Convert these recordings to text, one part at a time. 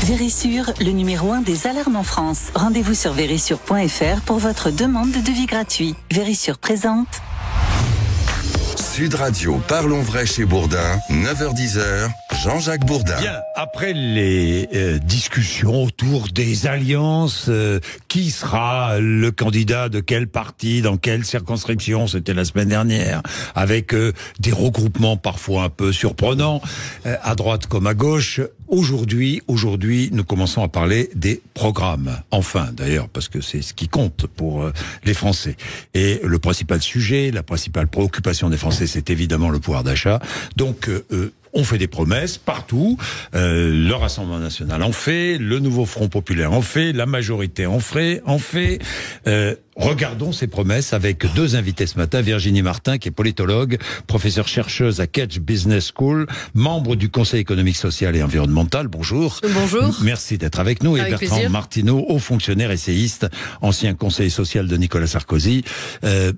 Vérissure, le numéro 1 des alarmes en France. Rendez-vous sur vérissure.fr pour votre demande de devis gratuit. Vérissure présente. Sud Radio, parlons vrai chez Bourdin, 9h-10h, Jean-Jacques Bourdin. Bien, après les discussions autour des alliances, qui sera le candidat de quel parti, dans quelle circonscription, c'était la semaine dernière, avec des regroupements parfois un peu surprenants, à droite comme à gauche. Aujourd'hui, nous commençons à parler des programmes. Enfin, d'ailleurs, parce que c'est ce qui compte pour les Français. Et le principal sujet, la principale préoccupation des Français, c'est évidemment le pouvoir d'achat. Donc, on fait des promesses partout. Le Rassemblement national en fait, le Nouveau Front populaire en fait, la majorité en fait. Regardons ces promesses avec deux invités ce matin. Virginie Martin, qui est politologue, professeure chercheuse à Kedge Business School, membre du Conseil économique, social et environnemental. Bonjour. Bonjour. Merci d'être avec nous. Avec et Bertrand plaisir. Martineau, haut fonctionnaire essayiste, ancien conseiller social de Nicolas Sarkozy.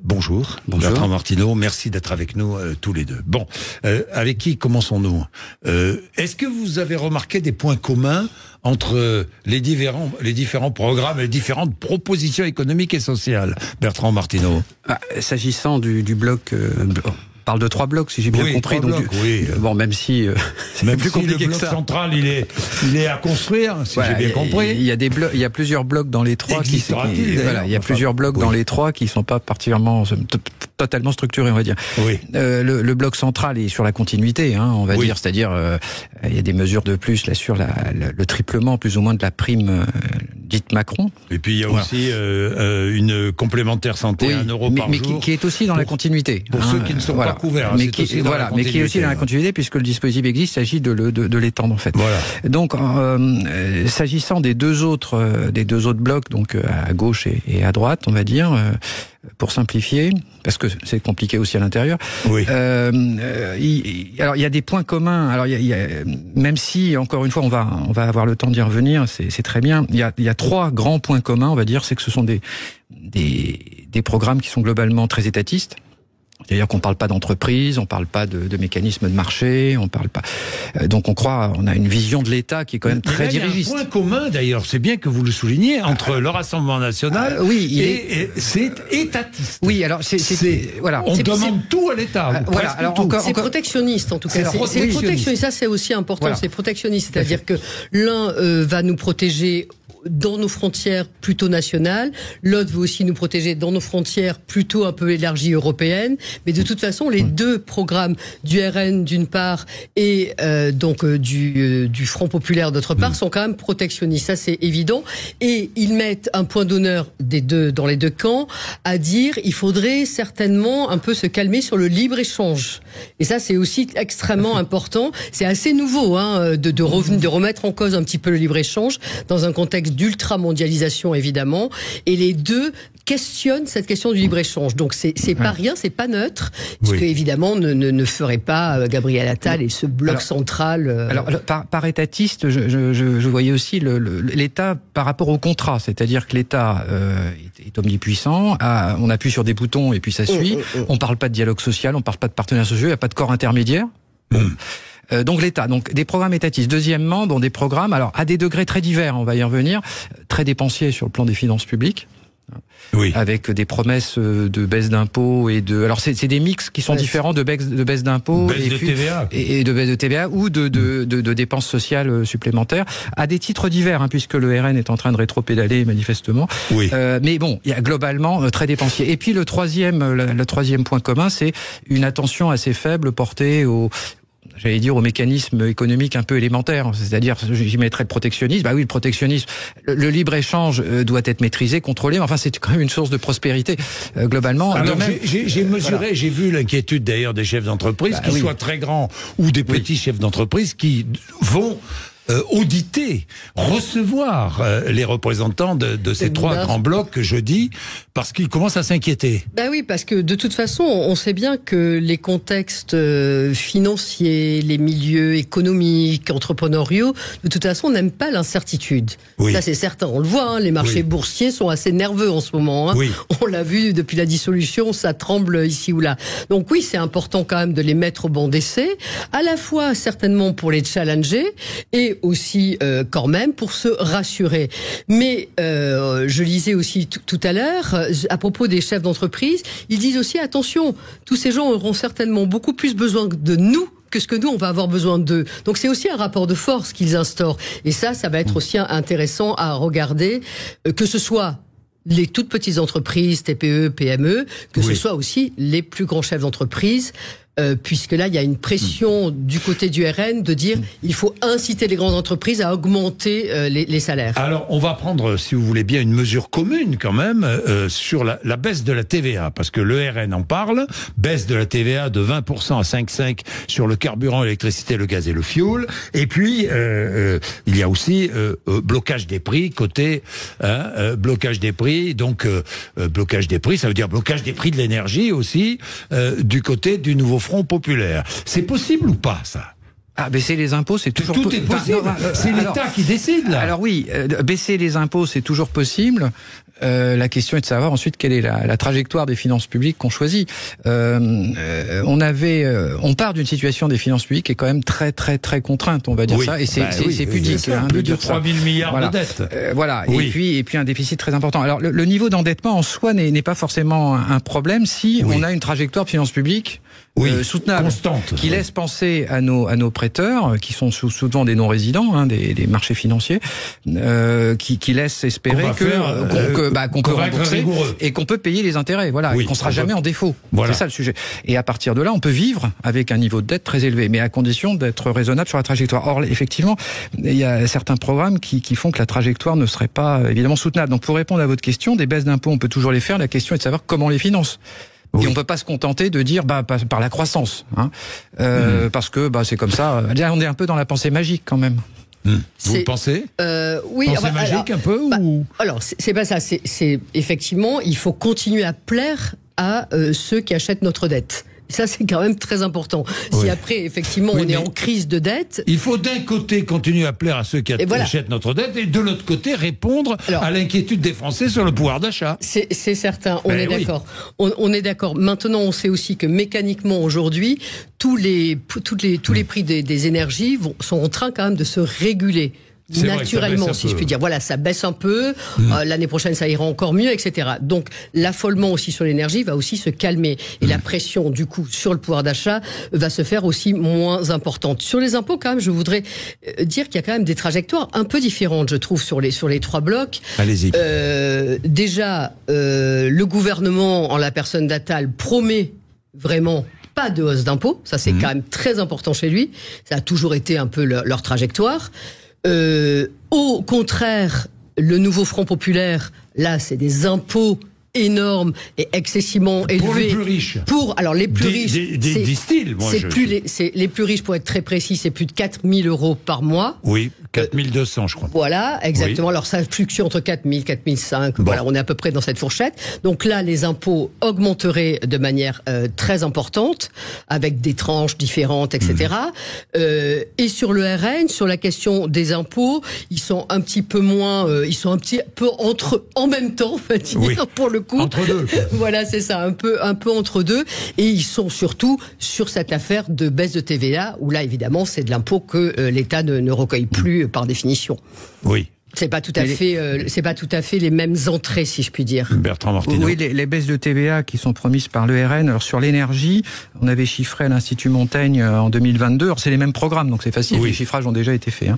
Bonjour. Bonjour. Bertrand Martineau, merci d'être avec nous tous les deux. Bon, avec qui commençons-nous ? Est-ce que vous avez remarqué des points communs entre les différents programmes et les différentes propositions économiques et sociales, Bertrand Martineau? S'agissant du bloc, on parle de 3 blocs, si j'ai bien compris. Donc, bon, même si c'est plus compliqué le bloc que ça. central, il est à construire, si j'ai bien compris. Il y a plusieurs blocs dans les 3 il y a plusieurs blocs dans les 3 qui sont pas particulièrement totalement structurés, on va dire. Oui. Le bloc central est sur la continuité, on va dire, c'est-à-dire il y a des mesures de plus là sur le triplement plus ou moins de la prime dite Macron. Et puis il y a aussi une complémentaire santé à 1 euro par mais jour. Qui est aussi dans la continuité. Pour ceux qui ne sont pas couverts. Mais qui est aussi dans la continuité puisque le dispositif existe, il s'agit de l'étendre en fait. Voilà. Donc s'agissant des deux autres blocs, donc à gauche et à droite, on va dire, pour simplifier, parce que c'est compliqué aussi à l'intérieur. Oui. Alors il y a des points communs. Alors même si encore une fois on va avoir le temps d'y revenir, c'est très bien. Il y a 3 grands points communs, on va dire, c'est que ce sont des programmes qui sont globalement très étatistes. C'est-à-dire qu'on parle pas d'entreprise, on parle pas de mécanismes de marché, on parle pas. Donc on a une vision de l'État qui est quand même très dirigiste. Il y a un point commun d'ailleurs, c'est bien que vous le souligniez, entre le Rassemblement national et c'est étatiste. Oui, alors voilà. On demande tout à l'État. Voilà, alors c'est protectionniste en tout cas. C'est protectionniste. Ça c'est aussi important. Voilà. C'est protectionniste, c'est-à-dire que l'un va nous protéger dans nos frontières plutôt nationales, l'autre veut aussi nous protéger dans nos frontières plutôt un peu élargies européennes, mais de toute façon les deux programmes du RN d'une part et du Front populaire d'autre part sont quand même protectionnistes, ça c'est évident, et ils mettent un point d'honneur dans les deux camps à dire il faudrait certainement un peu se calmer sur le libre-échange, et ça c'est aussi extrêmement important. C'est assez nouveau de remettre en cause un petit peu le libre-échange dans un contexte d'ultra-mondialisation évidemment, et les deux questionnent cette question du libre-échange. Donc c'est pas rien, c'est pas neutre, ce que évidemment ne ferait pas Gabriel Attal et ce bloc central. Alors par étatiste, je voyais aussi l'État par rapport au contrat, c'est-à-dire que l'État est omnipuissant, on appuie sur des boutons et puis ça suit. On parle pas de dialogue social, on parle pas de partenaires sociaux, il n'y a pas de corps intermédiaire. Donc l'État, donc des programmes étatistes. Deuxièmement, des programmes, alors à des degrés très divers, on va y revenir, très dépensiers sur le plan des finances publiques. Oui. Avec des promesses de baisse d'impôts alors c'est des mix qui sont différents de baisse d'impôts et de baisse de TVA ou de dépenses sociales supplémentaires à des titres divers, puisque le RN est en train de rétropédaler manifestement. Oui. Mais bon, il y a globalement très dépensier. Et puis le troisième point commun, c'est une attention assez faible portée au mécanisme économique un peu élémentaire, c'est-à-dire j'y mettrais le protectionnisme. Bah oui, le protectionnisme, le libre-échange doit être maîtrisé, contrôlé, mais enfin c'est quand même une source de prospérité globalement. Alors j'ai vu l'inquiétude d'ailleurs des chefs d'entreprise, qu'ils soient très grands ou des petits chefs d'entreprise qui vont auditer, recevoir les représentants de ces 3 grands blocs jeudi, parce qu'ils commencent à s'inquiéter. Ben oui, parce que de toute façon, on sait bien que les contextes financiers, les milieux économiques, entrepreneuriaux, de toute façon, n'aiment pas l'incertitude. Oui. Ça, c'est certain. On le voit, les marchés boursiers sont assez nerveux en ce moment. Oui. On l'a vu depuis la dissolution, ça tremble ici ou là. Donc oui, c'est important quand même de les mettre au banc d'essai, à la fois certainement pour les challenger et c'est aussi quand même pour se rassurer. Mais je lisais aussi tout à l'heure, à propos des chefs d'entreprise, ils disent aussi, attention, tous ces gens auront certainement beaucoup plus besoin de nous que ce que nous, on va avoir besoin d'eux. Donc c'est aussi un rapport de force qu'ils instaurent. Et ça va être aussi intéressant à regarder, que ce soit les toutes petites entreprises, TPE, PME, que ce soit aussi les plus grands chefs d'entreprise, puisque là, il y a une pression du côté du RN de dire il faut inciter les grandes entreprises à augmenter les salaires. Alors, on va prendre, si vous voulez bien, une mesure commune quand même sur la baisse de la TVA, parce que le RN en parle, baisse de la TVA de 20% à 5,5 sur le carburant, l'électricité, le gaz et le fioul, et puis il y a aussi blocage des prix, côté blocage des prix, donc blocage des prix, ça veut dire blocage des prix de l'énergie aussi, du côté du nouveau Front populaire. C'est possible ou pas, ça ? Baisser les impôts, c'est toujours tout est possible. C'est l'État qui décide, là. Alors oui, baisser les impôts, c'est toujours possible. La question est de savoir ensuite quelle est la trajectoire des finances publiques qu'on choisit. On part d'une situation des finances publiques qui est quand même très très très contrainte, on va dire ça, et c'est pudique plus de 3 000 milliards de dettes. Et puis un déficit très important. Alors le niveau d'endettement en soi n'est pas forcément un problème si on a une trajectoire de finances publiques soutenable, constante, qui laisse penser à nos prêteurs, qui sont souvent des non-résidents, des marchés financiers, qui laissent espérer qu'on peut rembourser et qu'on peut payer les intérêts, et qu'on sera jamais en défaut. C'est ça le sujet. Et à partir de là, on peut vivre avec un niveau de dette très élevé, mais à condition d'être raisonnable sur la trajectoire. Or, effectivement, il y a certains programmes qui font que la trajectoire ne serait pas évidemment soutenable. Donc, pour répondre à votre question, des baisses d'impôts, on peut toujours les faire. La question est de savoir comment on les finance. Et on peut pas se contenter de dire par la croissance, parce que c'est comme ça. On est un peu dans la pensée magique quand même. Vous le pensez ? Oui. Pensée magique un peu ou... Alors c'est pas ça. C'est effectivement, il faut continuer à plaire à ceux qui achètent notre dette. Ça, c'est quand même très important. Si après, effectivement, on est en crise de dette... Il faut d'un côté continuer à plaire à ceux qui achètent notre dette et de l'autre côté répondre à l'inquiétude des Français sur le pouvoir d'achat. C'est certain, on est d'accord. On est d'accord. Maintenant, on sait aussi que mécaniquement, aujourd'hui, tous les prix des énergies sont en train quand même de se réguler. Naturellement, si je puis dire. Voilà, ça baisse un peu. L'année prochaine, ça ira encore mieux, etc. Donc, l'affolement aussi sur l'énergie va aussi se calmer. Et la pression, du coup, sur le pouvoir d'achat va se faire aussi moins importante. Sur les impôts, quand même, je voudrais dire qu'il y a quand même des trajectoires un peu différentes, je trouve, sur les trois blocs. Allez-y. Déjà, le gouvernement, en la personne d'Attal, promet vraiment pas de hausse d'impôts. Ça, c'est quand même très important chez lui. Ça a toujours été un peu leur trajectoire. Au contraire, le nouveau Front populaire, là, c'est des impôts énormes et excessivement élevés. Pour les plus riches. Alors, les plus riches. Les plus riches, pour être très précis, c'est plus de 4 000 euros par mois. Oui, 4 200, je crois. Voilà, exactement. Alors, ça fluctue entre 4 000, 4 500. Voilà, on est à peu près dans cette fourchette. Donc là, les impôts augmenteraient de manière très importante, avec des tranches différentes, etc. Et sur le RN, sur la question des impôts, ils sont un petit peu moins, ils sont un petit peu en même temps, on va dire, pour le coup. Entre deux. Voilà, c'est ça, un peu entre deux. Et ils sont surtout sur cette affaire de baisse de TVA, où là, évidemment, c'est de l'impôt que l'État ne recueille plus par définition. Oui. C'est pas tout à fait les mêmes entrées, si je puis dire. Bertrand Martineau. Oui, les baisses de TVA qui sont promises par le RN. Alors sur l'énergie, on avait chiffré à l'Institut Montaigne en 2022. Alors c'est les mêmes programmes, donc c'est facile. Les chiffrages ont déjà été faits.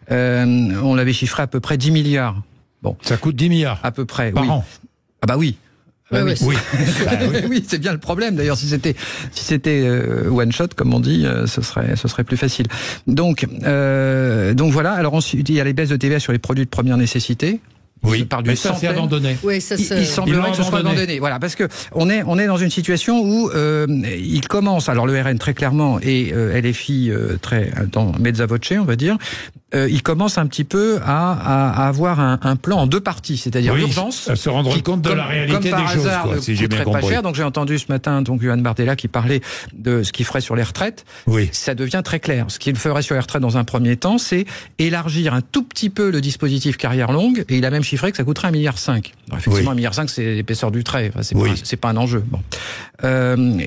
On l'avait chiffré à peu près 10 milliards. Bon. Ça coûte 10 milliards. À peu près. Par an. Ah bah oui. Oui. Oui, c'est bien le problème. D'ailleurs, si c'était one shot, comme on dit, ce serait plus facile. Donc voilà. Alors ensuite, il y a les baisses de TVA sur les produits de première nécessité. Oui, mais ça c'est abandonné. Oui, il semblerait que ce soit abandonné. Voilà, parce que on est dans une situation où il commence. Alors le RN très clairement et LFI très dans mezza voce, on va dire. Il commence un petit peu à avoir un plan en deux parties, c'est-à-dire l'urgence, se rendre compte de la réalité des choses, si j'ai bien compris. Pas cher. Donc j'ai entendu ce matin Yohann Bardella qui parlait de ce qu'il ferait sur les retraites. Oui. Ça devient très clair. Ce qu'il ferait sur les retraites dans un premier temps, c'est élargir un tout petit peu le dispositif carrière longue, et il a même chiffré que ça coûterait 1,5 milliard. Alors effectivement, 1,5 milliard, c'est l'épaisseur du trait. Enfin, c'est pas un enjeu. Bon.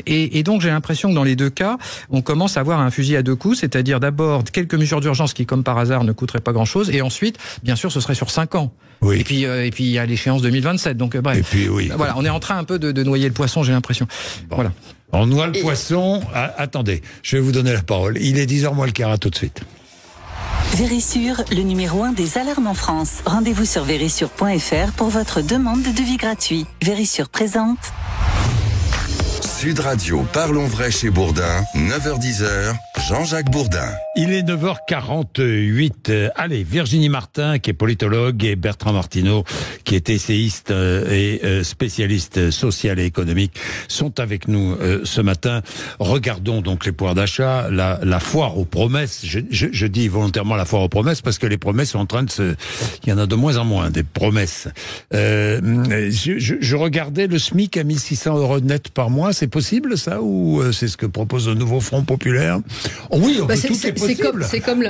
Et donc j'ai l'impression que dans les deux cas, on commence à avoir un fusil à deux coups, c'est-à-dire d'abord quelques mesures d'urgence qui, comme par hasard, standard ne coûterait pas grand-chose. Et ensuite, bien sûr, ce serait sur 5 ans. Oui. Et puis il y a l'échéance 2027. Donc bref. Et puis, oui. Voilà, on est en train un peu de noyer le poisson, j'ai l'impression. Bon. Voilà. On noie le poisson. Ah, attendez, je vais vous donner la parole. Il est 10h moins le quart, à tout de suite. Vérissure, le numéro 1 des alarmes en France. Rendez-vous sur vérissure.fr pour votre demande de devis gratuit. Vérissure présente. Sud Radio, parlons vrai chez Bourdin, 9h-10h, Jean-Jacques Bourdin. Il est 9h48. Allez, Virginie Martin, qui est politologue, et Bertrand Martineau, qui est essayiste et spécialiste social et économique, sont avec nous ce matin. Regardons donc les pouvoirs d'achat, la foire aux promesses. Je dis volontairement la foire aux promesses parce que les promesses sont en train de il y en a de moins en moins, des promesses. Je regardais le SMIC à 1 600 € net par mois. C'est possible, ça, ou c'est ce que propose le nouveau Front populaire? Oui, tout est possible.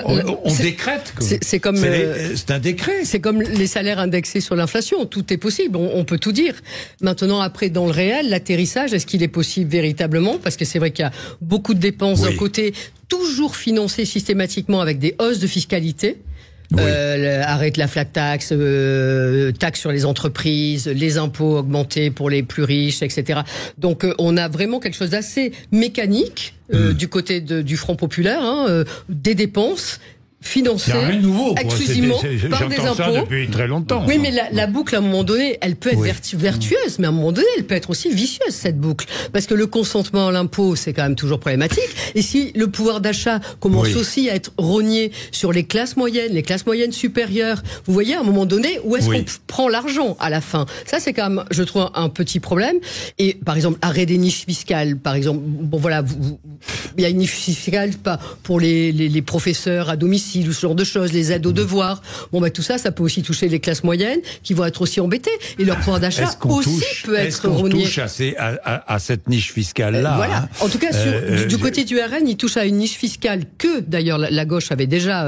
On décrète. C'est comme c'est un décret. C'est comme les salaires indexés sur l'inflation. Tout est possible. On peut tout dire. Maintenant, après, dans le réel, l'atterrissage, est-ce qu'il est possible véritablement? Parce que c'est vrai qu'il y a beaucoup de dépenses d'un côté, toujours financées systématiquement avec des hausses de fiscalité. Oui. Arrête la flat tax, taxe sur les entreprises, les impôts augmentés pour les plus riches, etc. Donc on a vraiment quelque chose d'assez mécanique du côté du Front populaire, des dépenses financées exclusivement par des impôts. Ça depuis très longtemps. Oui, mais la boucle, à un moment donné, elle peut être vertueuse, mais à un moment donné, elle peut être aussi vicieuse, cette boucle. Parce que le consentement à l'impôt, c'est quand même toujours problématique. Et si le pouvoir d'achat commence aussi à être rogné sur les classes moyennes supérieures, vous voyez, à un moment donné, où est-ce qu'on prend l'argent à la fin? Ça, c'est quand même, je trouve, un petit problème. Et, par exemple, arrêt des niches fiscales, par exemple, bon voilà, il y a une niche fiscale pas pour les professeurs à domicile, ou ce genre de choses, les aides aux devoirs. Bon, tout ça, ça peut aussi toucher les classes moyennes qui vont être aussi embêtées. Et leur pouvoir d'achat aussi peut être rogné. Est-ce qu'on touche à cette niche fiscale-là? Voilà. En tout cas, du côté du RN, il touche à une niche fiscale que, d'ailleurs, la gauche avait déjà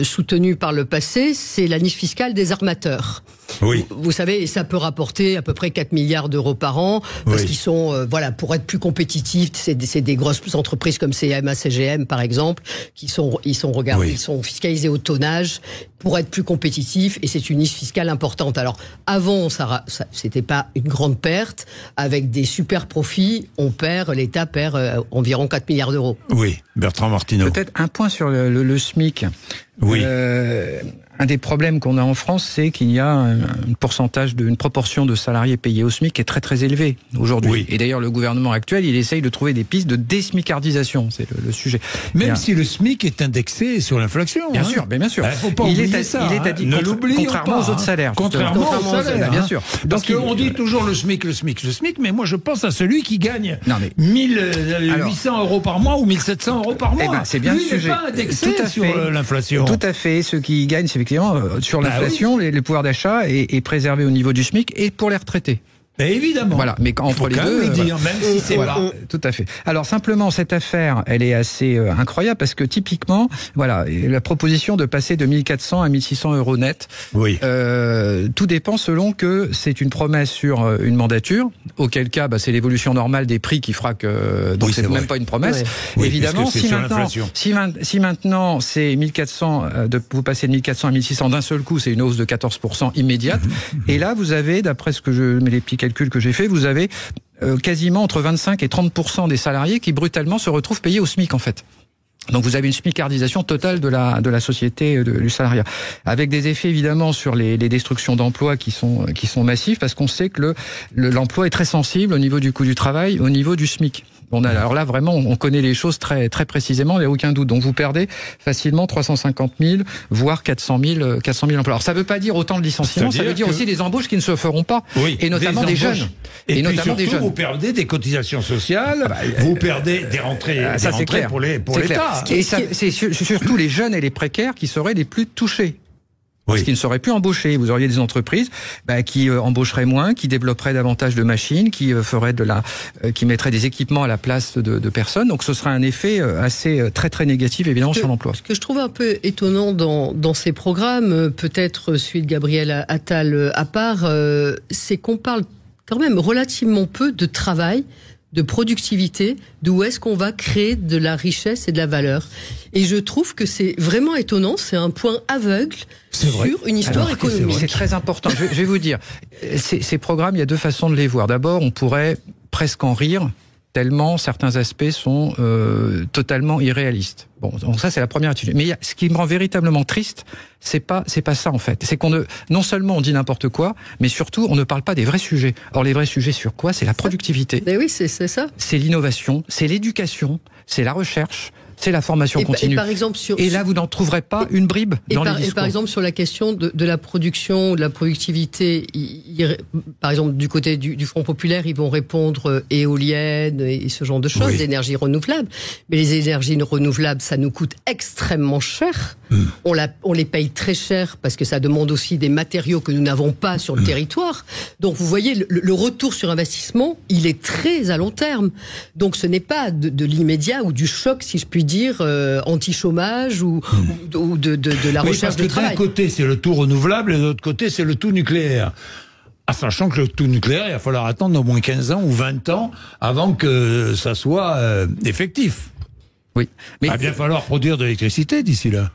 soutenue par le passé. C'est la niche fiscale des armateurs. Oui. Vous savez, ça peut rapporter à peu près 4 milliards d'euros par an, parce qu'ils sont, pour être plus compétitifs, c'est des grosses entreprises comme CMA, CGM, par exemple, ils sont fiscalisés au tonnage pour être plus compétitifs, et c'est une niche fiscale importante. Alors, avant, c'était pas une grande perte, avec des super profits, l'État perd environ 4 milliards d'euros. Oui, Bertrand Martineau. Peut-être un point sur le SMIC. Oui. Un des problèmes qu'on a en France, c'est qu'il y a une proportion de salariés payés au SMIC qui est très très élevée aujourd'hui. Oui. Et d'ailleurs, le gouvernement actuel, il essaye de trouver des pistes de désmicardisation, c'est le sujet. Même si le SMIC est indexé sur l'inflation. Bien sûr, bien sûr. Faut pas oublier ça. Contrairement aux autres salaires. Contrairement aux salaires, bien sûr. Parce qu'on dit toujours le SMIC, mais moi je pense à celui qui gagne 1800 € par mois ou 1700 € par mois. C'est bien le sujet. Il n'est pas indexé sur l'inflation. Tout à fait. Ceux qui gagnent, c'est effectivement sur l'inflation, le pouvoir d'achat est préservé au niveau du SMIC et pour les retraités. Mais évidemment. Voilà, mais entre les deux, même si c'est pas. Tout à fait. Alors simplement, cette affaire, elle est assez incroyable parce que typiquement, la proposition de passer de 1400 à 1600 € net. Oui. Tout dépend selon que c'est une promesse sur une mandature, auquel cas, c'est l'évolution normale des prix qui fera que donc c'est même pas une promesse. Oui, évidemment, si maintenant c'est 1400 vous passez de 1400 à 1600 d'un seul coup, c'est une hausse de 14% immédiate. Et là, vous avez, d'après ce que les petits calculs que j'ai fait, vous avez quasiment entre 25 et 30% des salariés qui brutalement se retrouvent payés au SMIC en fait. Donc vous avez une smicardisation totale de la société du salariat, avec des effets évidemment sur les destructions d'emplois qui sont massifs, parce qu'on sait que l'emploi est très sensible au niveau du coût du travail, au niveau du SMIC. Alors là, vraiment, on connaît les choses très, très précisément, il n'y a aucun doute. Donc vous perdez facilement 350 000, voire 400 000 emplois. Alors ça ne veut pas dire autant de licenciements, ça veut dire aussi des embauches qui ne se feront pas, et notamment des jeunes. Et notamment des jeunes. Vous perdez des cotisations sociales, vous perdez des rentrées, pour l'État. Et c'est surtout les jeunes et les précaires qui seraient les plus touchés. Parce qu'ils ne seraient plus embauchés. Vous auriez des entreprises qui embaucheraient moins, qui développeraient davantage de machines, qui qui mettraient des équipements à la place de personnes. Donc ce serait un effet assez très très négatif évidemment sur l'emploi. Ce que je trouve un peu étonnant dans ces programmes, peut-être celui de Gabriel Attal à part, c'est qu'on parle quand même relativement peu de travail, de productivité, d'où est-ce qu'on va créer de la richesse et de la valeur. Et je trouve que c'est vraiment étonnant, c'est un point aveugle sur une histoire économique. C'est très important. Je vais vous dire, ces programmes, il y a deux façons de les voir. D'abord, on pourrait presque en rire, tellement certains aspects sont totalement irréalistes. Bon, donc ça c'est la première attitude. Mais ce qui me rend véritablement triste, c'est pas ça en fait. C'est non seulement on dit n'importe quoi, mais surtout on ne parle pas des vrais sujets. Or les vrais sujets sur quoi? C'est la productivité. Mais oui, c'est ça. C'est l'innovation, c'est l'éducation, c'est la recherche. C'est la formation continue. Et par exemple, et là, vous n'en trouverez pas une bribe dans les discours. Et par exemple, sur la question de la production, de la productivité, par exemple, du côté du Front populaire, ils vont répondre éoliennes et ce genre de choses, d'énergie renouvelable. Mais les énergies renouvelables, ça nous coûte extrêmement cher. On les paye très cher parce que ça demande aussi des matériaux que nous n'avons pas sur le territoire. Donc, vous voyez, le retour sur investissement, il est très à long terme. Donc, ce n'est pas de l'immédiat ou du choc, si je puis dire, anti-chômage ou de la recherche de travail. D'un côté, c'est le tout renouvelable et de l'autre côté, c'est le tout nucléaire. Sachant que le tout nucléaire, il va falloir attendre au moins 15 ans ou 20 ans avant que ça soit effectif. Oui. Mais il va bien falloir produire de l'électricité d'ici là.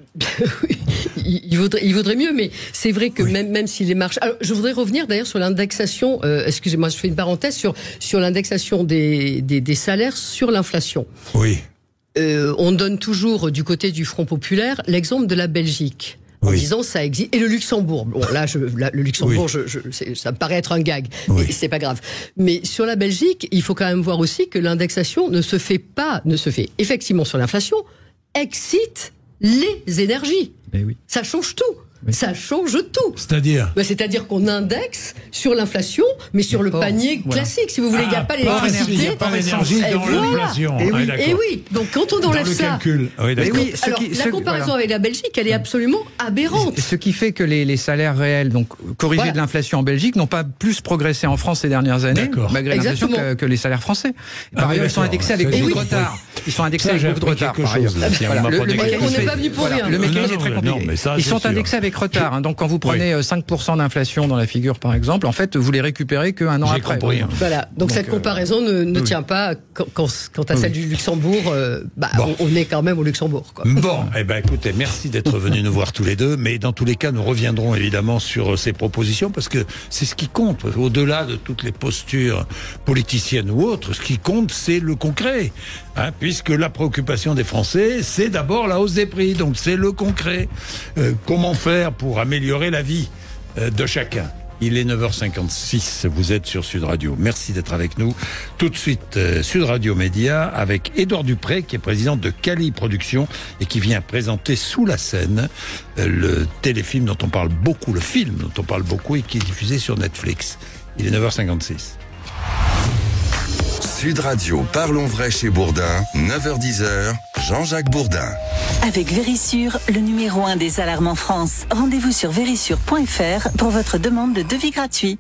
Oui, il vaudrait mieux, mais c'est vrai que même si les marchés... Alors, je voudrais revenir d'ailleurs sur l'indexation, excusez-moi, je fais une parenthèse, sur l'indexation des salaires sur l'inflation. Oui. On donne toujours du côté du Front populaire l'exemple de la Belgique. En disant ça existe. Et le Luxembourg. Bon, le Luxembourg, ça me paraît être un gag. Mais c'est pas grave. Mais sur la Belgique, il faut quand même voir aussi que l'indexation ne se fait effectivement sur l'inflation, excite les énergies. Mais oui. Ça change tout. Oui. Ça change tout. C'est-à-dire c'est-à-dire qu'on indexe sur l'inflation, mais sur le panier classique. Si vous voulez, il n'y a pas l'électricité. Il n'y a pas l'énergie dans l'inflation. Et oui, donc quand on enlève ça... Alors, la comparaison avec la Belgique, elle est absolument aberrante. Ce qui fait que les salaires réels, donc corrigés de l'inflation en Belgique, n'ont pas plus progressé en France ces dernières années, malgré l'inflation, que les salaires français. Par ailleurs, ils sont indexés avec beaucoup de retard. Ils sont indexés avec beaucoup de retard, par ailleurs. On n'est pas venu pour rien. Le mécanisme est très compliqué. Ils sont indexés avec retard. Hein. Donc quand vous prenez 5% d'inflation dans la figure, par exemple, en fait, vous les récupérez qu'un an après. Voilà. Donc cette comparaison ne tient pas quant à celle du Luxembourg. On est quand même au Luxembourg. Quoi. Bon, écoutez, merci d'être venus nous voir tous les deux. Mais dans tous les cas, nous reviendrons évidemment sur ces propositions parce que c'est ce qui compte. Au-delà de toutes les postures politiciennes ou autres, ce qui compte, c'est le concret. Hein, puisque la préoccupation des Français, c'est d'abord la hausse des prix. Donc c'est le concret. Comment faire pour améliorer la vie de chacun. Il est 9h56, vous êtes sur Sud Radio. Merci d'être avec nous. Tout de suite, Sud Radio Média avec Édouard Dupré, qui est président de Cali Productions et qui vient présenter Sous la scène, le téléfilm dont on parle beaucoup, le film dont on parle beaucoup et qui est diffusé sur Netflix. Il est 9h56. Sud Radio, parlons vrai chez Bourdin, 9h-10h, Jean-Jacques Bourdin. Avec Vérissure, le numéro 1 des alarmes en France. Rendez-vous sur vérissure.fr pour votre demande de devis gratuit.